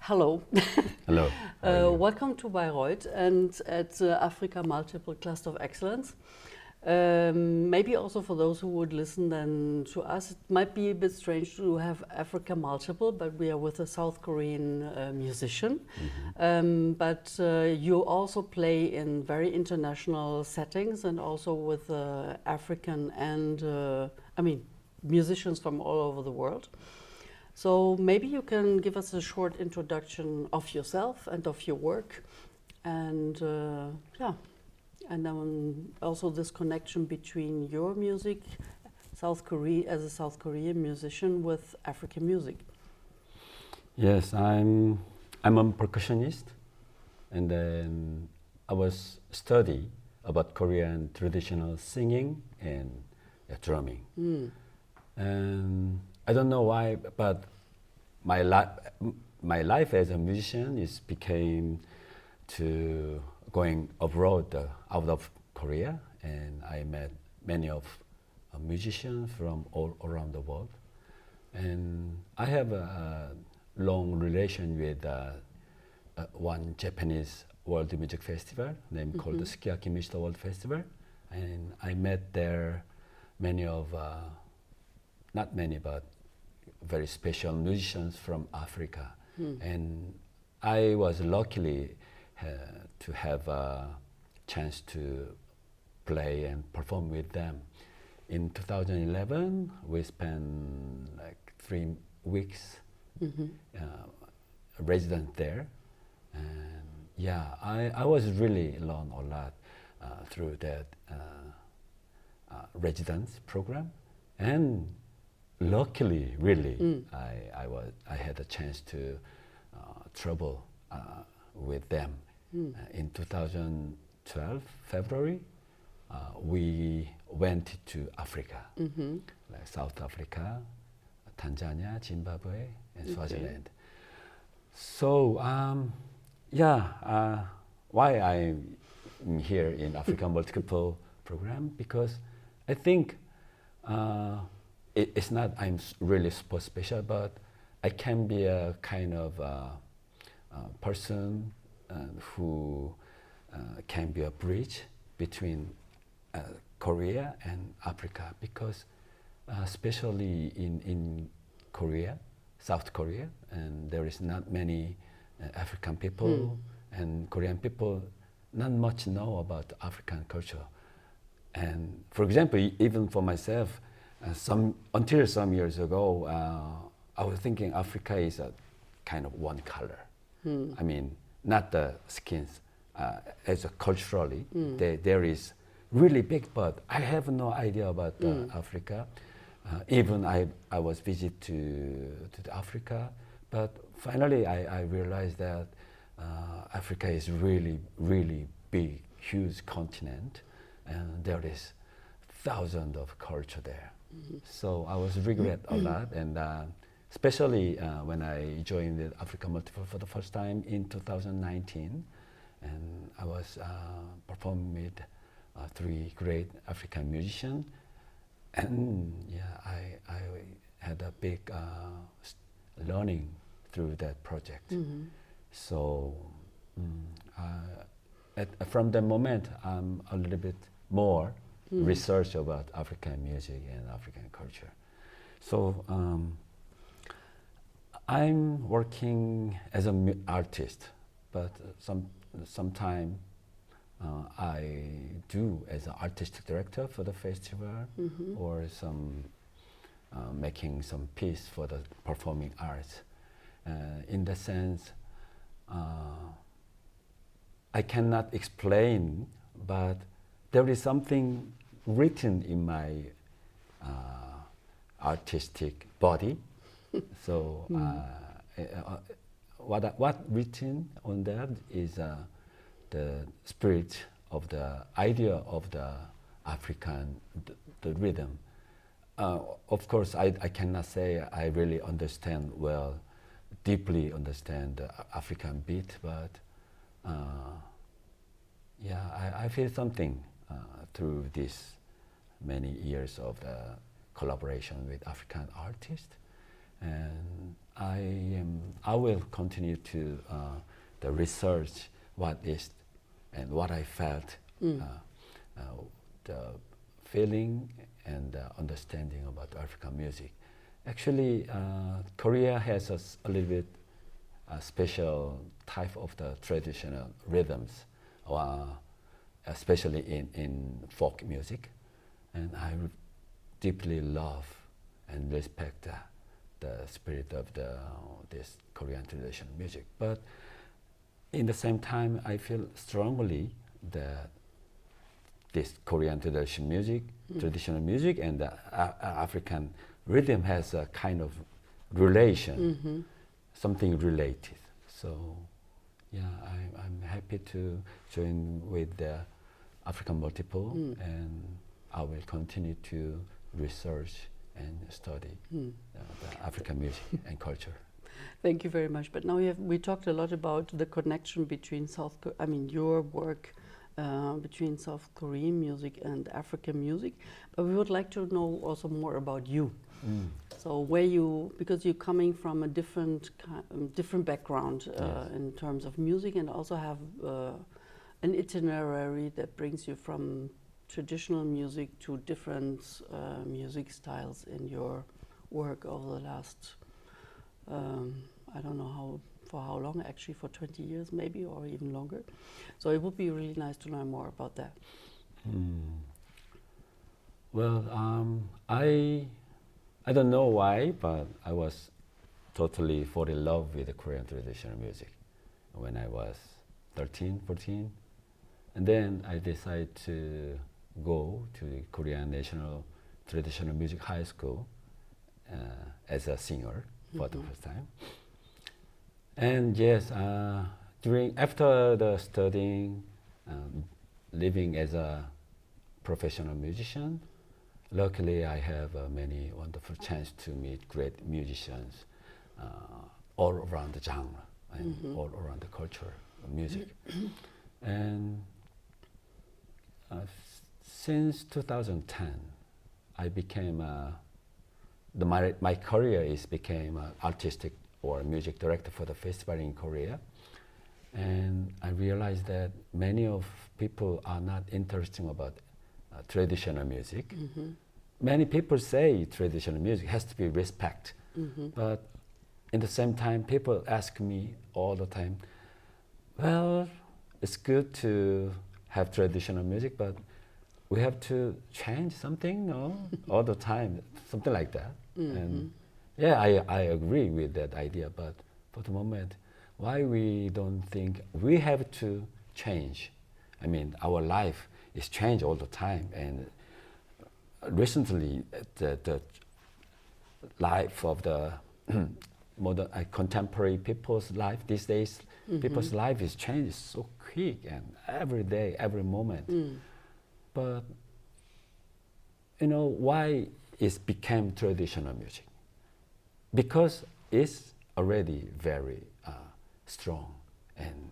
Hello. Hello. How are you? Welcome to Bayreuth and at the Africa Multiple Cluster of Excellence. Maybe also for those who would listen then to us, it might be a bit strange to have Africa Multiple, but we are with a South Korean musician. But you also play in very international settings and also with African and, musicians from all over the world. So maybe you can give us a short introduction of yourself and of your work, and and then also this connection between your music, South Korea as a South Korean musician with African music. Yes, I'm a percussionist, and then I was study about Korean traditional singing and drumming. And I don't know why, but my life as a musician is became to going abroad, out of Korea, and I met many of musicians from all around the world, and I have a long relation with one Japanese world music festival named called the Sukiyaki Music World Festival, and I met there many of not many, but very special musicians from Africa. And I was luckily to have a chance to play and perform with them. In 2011, we spent like 3 weeks resident there. And yeah, I was really learn a lot through that residence program. And luckily, really, I had a chance to travel with them. In 2012, February, we went to Africa, like South Africa, Tanzania, Zimbabwe, and Swaziland. So, why I'm here in Africa Multiple Program? Because I think it's not I'm really super special, but I can be a kind of person who can be a bridge between Korea and Africa, because especially in Korea, South Korea, and there is not many African people, and Korean people not much know about African culture. And for example, even for myself, until some years ago, I was thinking Africa is a kind of one color. I mean, not the skins. As a culturally, there is really big, but I have no idea about Africa. Even I was visit to Africa, but finally I realized that Africa is really, really big, huge continent, and there is thousands of culture there. So I was regret a lot, and especially when I joined the Africa Multiple for the first time in 2019, and I was performing with 3 great African musicians, and yeah, I had a big learning through that project. So from the moment, I'm a little bit more research about African music and African culture. So I'm working as an artist, but sometime I do as an artistic director for the festival, or some making some piece for the performing arts. In the sense, I cannot explain, but there is something written in my artistic body. So what written on that is the spirit of the idea of the African, the rhythm. Of course, I cannot say I really understand well, deeply understand the African beat, but yeah, I feel something through this many years of the collaboration with African artists. and I will continue to the research what is and what I felt, the feeling and understanding about African music. Actually, Korea has a little bit special type of the traditional rhythms, especially in folk music, and I deeply love and respect the spirit of this Korean traditional music. But in the same time, I feel strongly that this Korean traditional music and the African rhythm has a kind of relation, something related. So, yeah, I'm happy to join with the African Multiple, and I will continue to research and study the African music and culture. Thank you very much. But now we talked a lot about the connection between your work between South Korean music and African music. But we would like to know also more about you. So because you're coming from a different background in terms of music, and also have an itinerary that brings you from traditional music to different music styles in your work over the last, I don't know for how long, actually for 20 years maybe, or even longer. So it would be really nice to learn more about that. Well, I don't know why, but I was totally fall in love with the Korean traditional music when I was 13, 14. And then I decided to go to the Korean National Traditional Music High School as a singer for the first time. And yes, after the studying, living as a professional musician, luckily I have many wonderful chance to meet great musicians all around the genre and all around the culture of music. And since 2010, I became my career became artistic or music director for the festival in Korea, and I realized that many of people are not interested about traditional music. Many people say traditional music has to be respect, but in the same time, people ask me all the time, well, it's good to have traditional music, but we have to change something, no? All the time, something like that. And yeah, I agree with that idea, but for the moment, why we don't think we have to change? I mean, our life is changed all the time, and recently the life of the modern contemporary people's life these days, people's life is changed so quick and every day, every moment. But why it became traditional music? Because it's already very strong and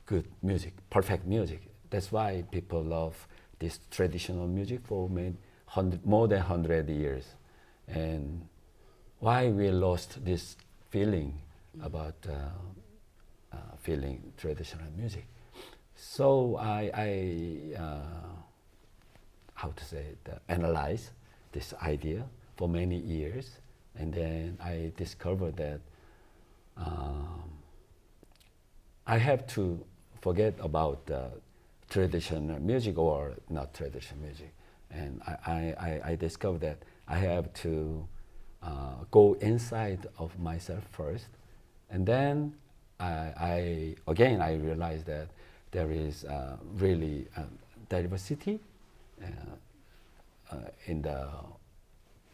good music, perfect music. That's why people love this traditional music for more than 100 years. And why we lost this feeling about feeling traditional music. So I how to say it, analyze this idea for many years, and then I discovered that I have to forget about traditional music or not traditional music, and I discovered that I have to go inside of myself first, and then I realized that there is really diversity in the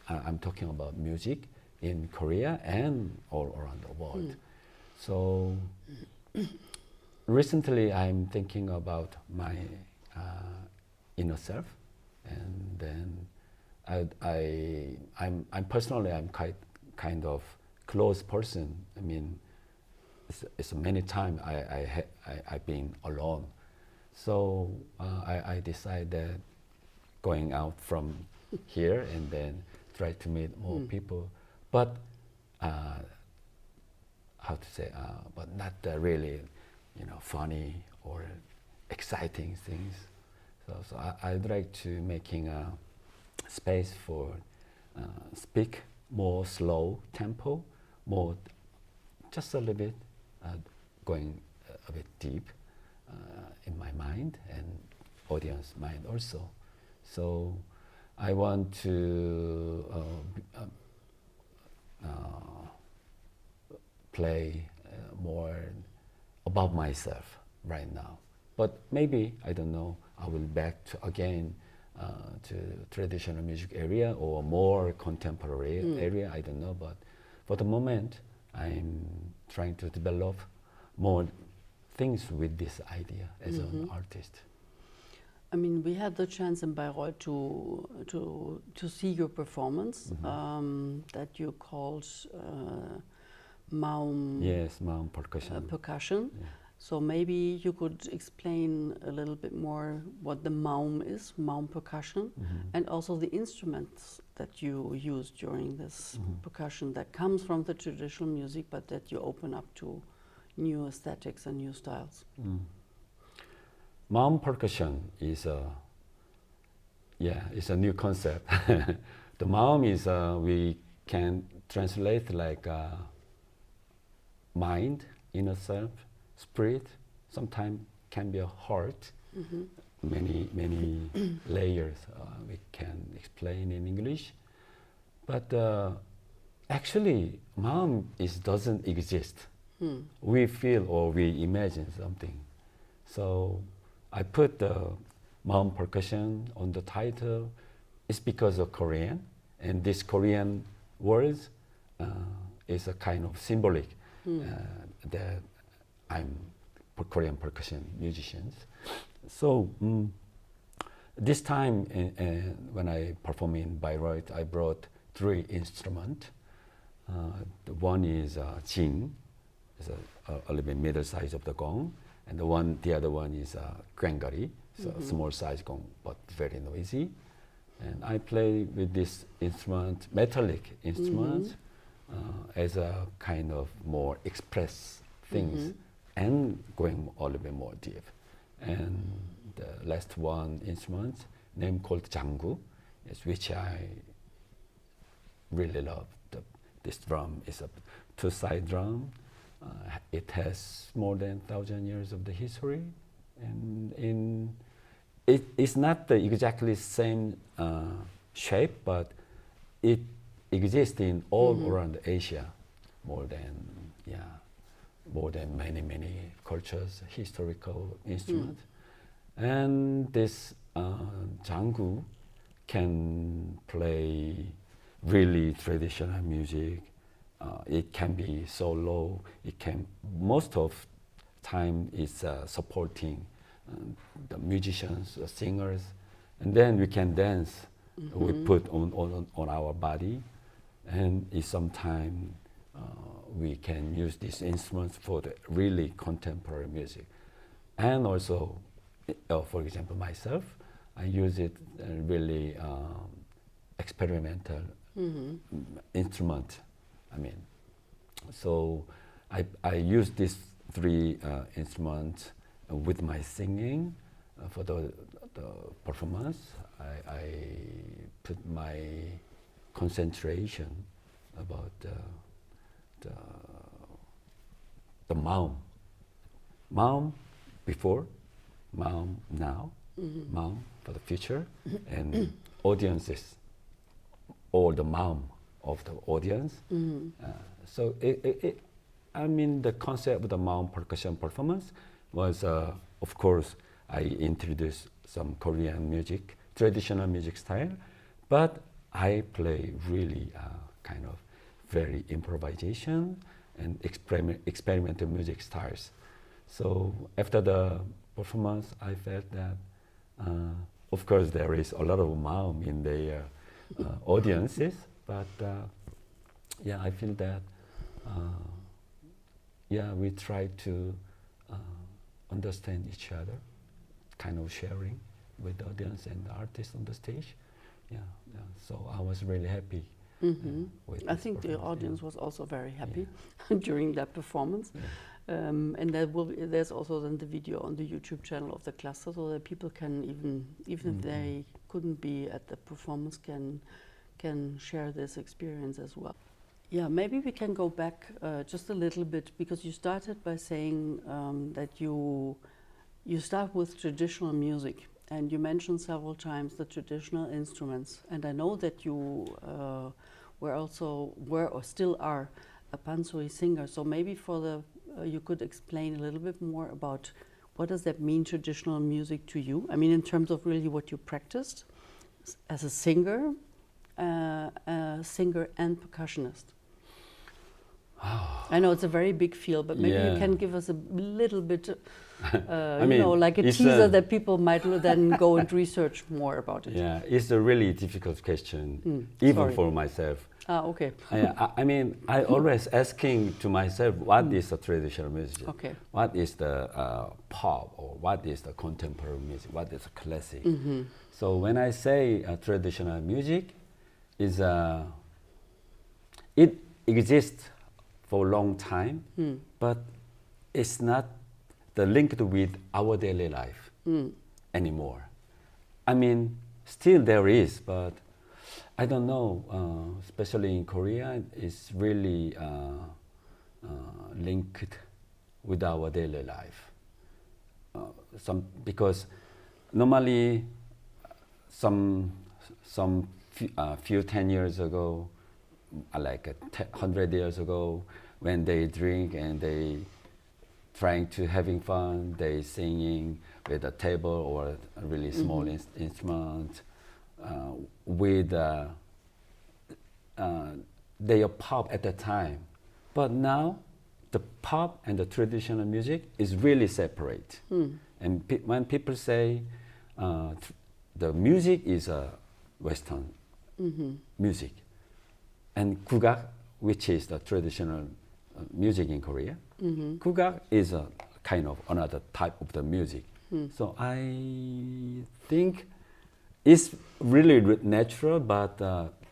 I'm talking about music in Korea and all around the world. So recently I'm thinking about my inner self, and then I'm personally quite kind of close person. I mean, it's many times I've been alone. So I decided that going out from here and then try to meet more people, but how to say, but not really, funny or exciting things. So I'd like to making a space for speak more slow tempo, more just a little bit going a bit deep in my mind and audience mind also. So I want to play more about myself right now. But maybe, I don't know, I will back to again to traditional music area or more contemporary area, I don't know. But for the moment, I'm trying to develop more things with this idea as an artist. I mean, we had the chance in Bayreuth to see your performance that you called Maum. Yes, Maum percussion. Percussion. Yeah. So maybe you could explain a little bit more what the Maum is, Maum percussion, and also the instruments that you use during this percussion that comes from the traditional music, but that you open up to new aesthetics and new styles. Maum percussion is it's a new concept. The Maum is we can translate like mind, inner self, spirit. Sometimes can be a heart. Many layers we can explain in English. But actually, Maum doesn't exist. We feel or we imagine something. So I put the Maum percussion on the title. It's because of Korean, and this Korean words is a kind of symbolic that I'm Korean percussion musicians. So this time when I perform in Bayreuth, I brought 3 instruments. The one is jing, it's a little bit middle size of the gong, and the other one is gwangari, so small size gong but very noisy. And I play with this instrument, metallic instrument, as a kind of more express things and going a little bit more deep. And the last one instrument, name called Janggu, which I really love. This drum is a 2-side drum. It has more than 1,000 years of the history, and it's not the exactly same shape, but it exists in all around Asia, more than many cultures, historical instruments. And this Janggu can play really traditional music. It can be solo. It can most of time it's supporting the musicians, singers, and then we can dance. We put on our body, and sometimes we can use these instruments for the really contemporary music, and also, for example, myself, I use it really experimental instrument. I mean, so I use these 3 instruments with my singing for the performance. I put my concentration about the Maum. Maum before, Maum now, Maum for the future, and audiences, or the Maum of the audience. So I mean, the concept of the Maum percussion performance was, of course, I introduced some Korean music, traditional music style, but I play really kind of very improvisation and experimental music styles. So after the performance, I felt that, of course, there is a lot of Maum in the audiences, but I feel that we try to understand each other, kind of sharing with the audience and the artist on the stage. So I was really happy with I this think the performance, audience was also very happy during that performance. And there's also then the video on the YouTube channel of the cluster, so that people can even if they couldn't be at the performance, can share this experience as well. Yeah, maybe we can go back just a little bit, because you started by saying that you start with traditional music, and you mentioned several times the traditional instruments. And I know that you were or still are a pansori singer. So maybe you could explain a little bit more about what does that mean, traditional music, to you? I mean, in terms of really what you practiced as a singer and percussionist. I know it's a very big field, but maybe you can give us a little bit, like a teaser that people might then go and research more about it. Yeah, it's a really difficult question, even for myself. Okay. I always asking to myself, what is the traditional music? Okay. What is the pop, or what is the contemporary music? What is the classic? So when I say traditional music, it exists for a long time, but it's not linked with our daily life anymore. I mean, still there is, but I don't know, especially in Korea, it's really linked with our daily life. Because normally, some few 10 years ago, like 100 years ago, when they drink and they trying to having fun, they singing with a table or a really small instrument, with their pop at the time. But now, the pop and the traditional music is really separate. And when people say the music is a Western music, and kugak, which is the traditional music in Korea, kugak is a kind of another type of the music. So I think it's really natural, but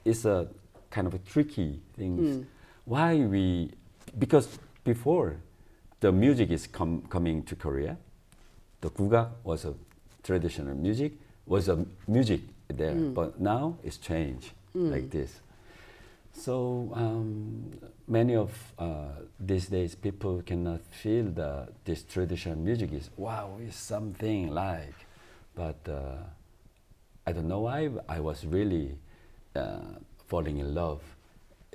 it's a kind of a tricky thing. Because before the music is coming to Korea, the kugak was a traditional music, was a music there, but now it's changed like this. So many of these days, people cannot feel this traditional music is it's something like, but I don't know why I was really falling in love.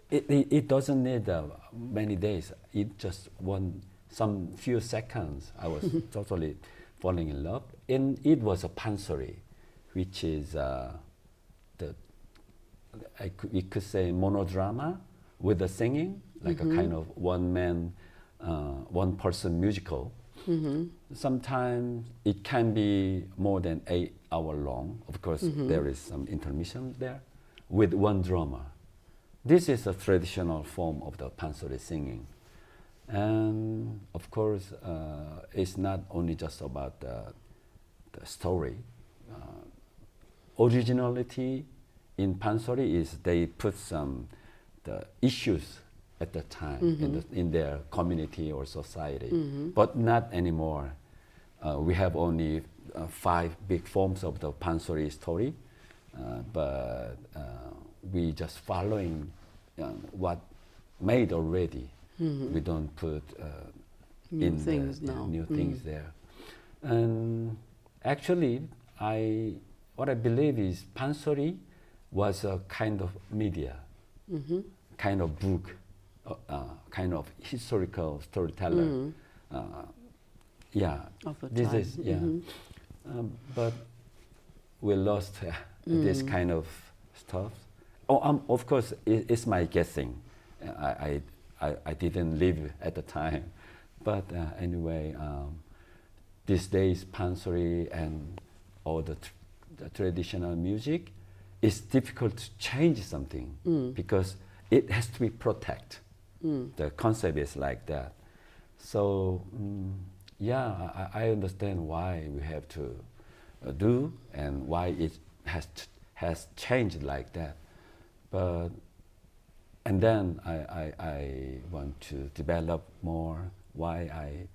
It doesn't need many days. It just some few seconds. I was totally falling in love, and it was a pansori, which is we could say monodrama with the singing, like a kind of one person musical. Sometimes it can be more than 8 hours long. Of course, there is some intermission there with one drama. This is a traditional form of the pansori singing. And of course, it's not only just about the story. Originality in pansori is they put the issues at the time in their community or society, but not anymore. We have only 5 big forms of the pansori story, but we just following what made already. We don't put new things now. New things there. And actually, what I believe is pansori was a kind of media, kind of book, kind of historical storyteller. Of the this time. is but we lost this kind of stuff. Of course, it's my guessing. I didn't live at the time, but anyway, these days pansori and all the traditional music, it's difficult to change something because it has to be protected. The concept is like that. So I understand why we have to do and why it has changed like that. But and then I want to develop more why I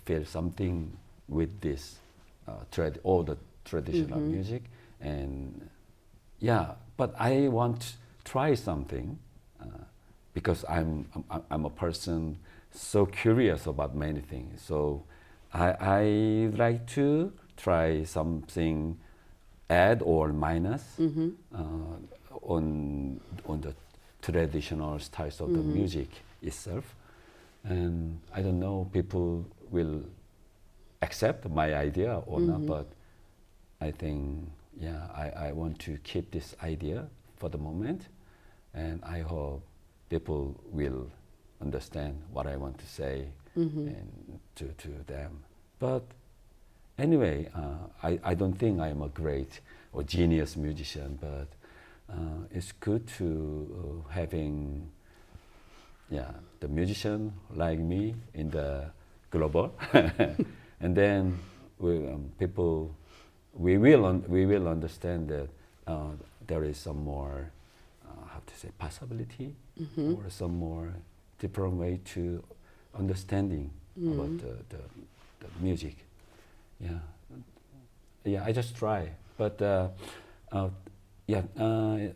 feel something with this all the traditional music, and yeah, but I want to try something because I'm a person so curious about many things. So I like to try something, add or minus on the traditional styles of the music itself. And I don't know people will accept my idea or not, but I think yeah, I want to keep this idea for the moment, and I hope people will understand what I want to say and to them. But anyway, I don't think I'm a great or genius musician, but it's good to having the musician like me in the global, and then we will understand that there is some more how to say possibility or some more different way to understanding about the music. I just try, but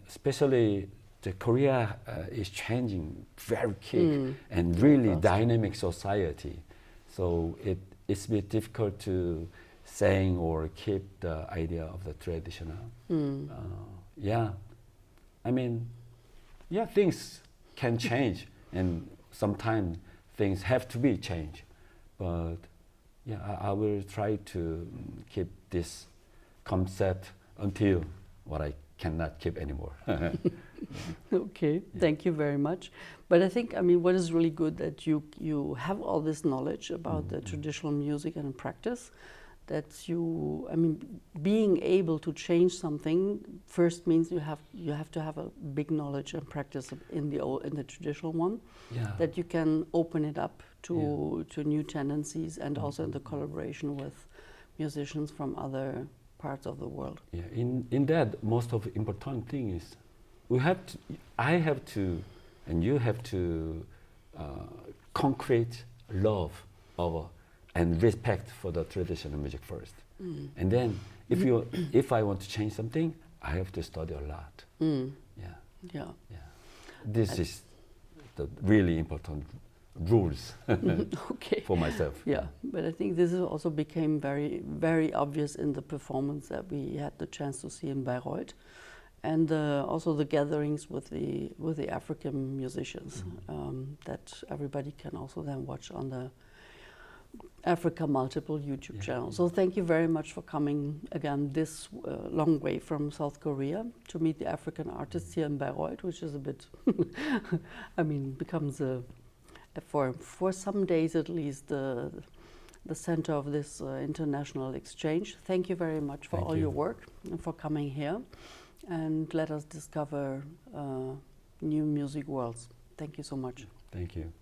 especially the Korea is changing very quick and really dynamic society, so it's a bit difficult to saying or keep the idea of the traditional. I mean, things can change, and sometimes things have to be changed, but I will try to keep this concept until what I cannot keep anymore. Okay, thank you very much. But I think, I mean, what is really good that you have all this knowledge about the traditional music and practice, that you, I mean, being able to change something first means you have to have a big knowledge and practice in the traditional one, that you can open it up to new tendencies, and also in the collaboration with musicians from other parts of the world. In that, most of the important thing is I have to, and you have to concrete love of and respect for the traditional music first, and then if I want to change something, I have to study a lot. This is the really important rules for myself. But I think this also became very, very obvious in the performance that we had the chance to see in Bayreuth, and also the gatherings with the African musicians that everybody can also then watch on the Africa Multiple YouTube channel. So thank you very much for coming again this long way from South Korea to meet the African artists here in Bayreuth, which is a bit, I mean, becomes for some days at least the center of this international exchange. Thank you very much for all your work and for coming here and let us discover new music worlds. Thank you so much. Thank you.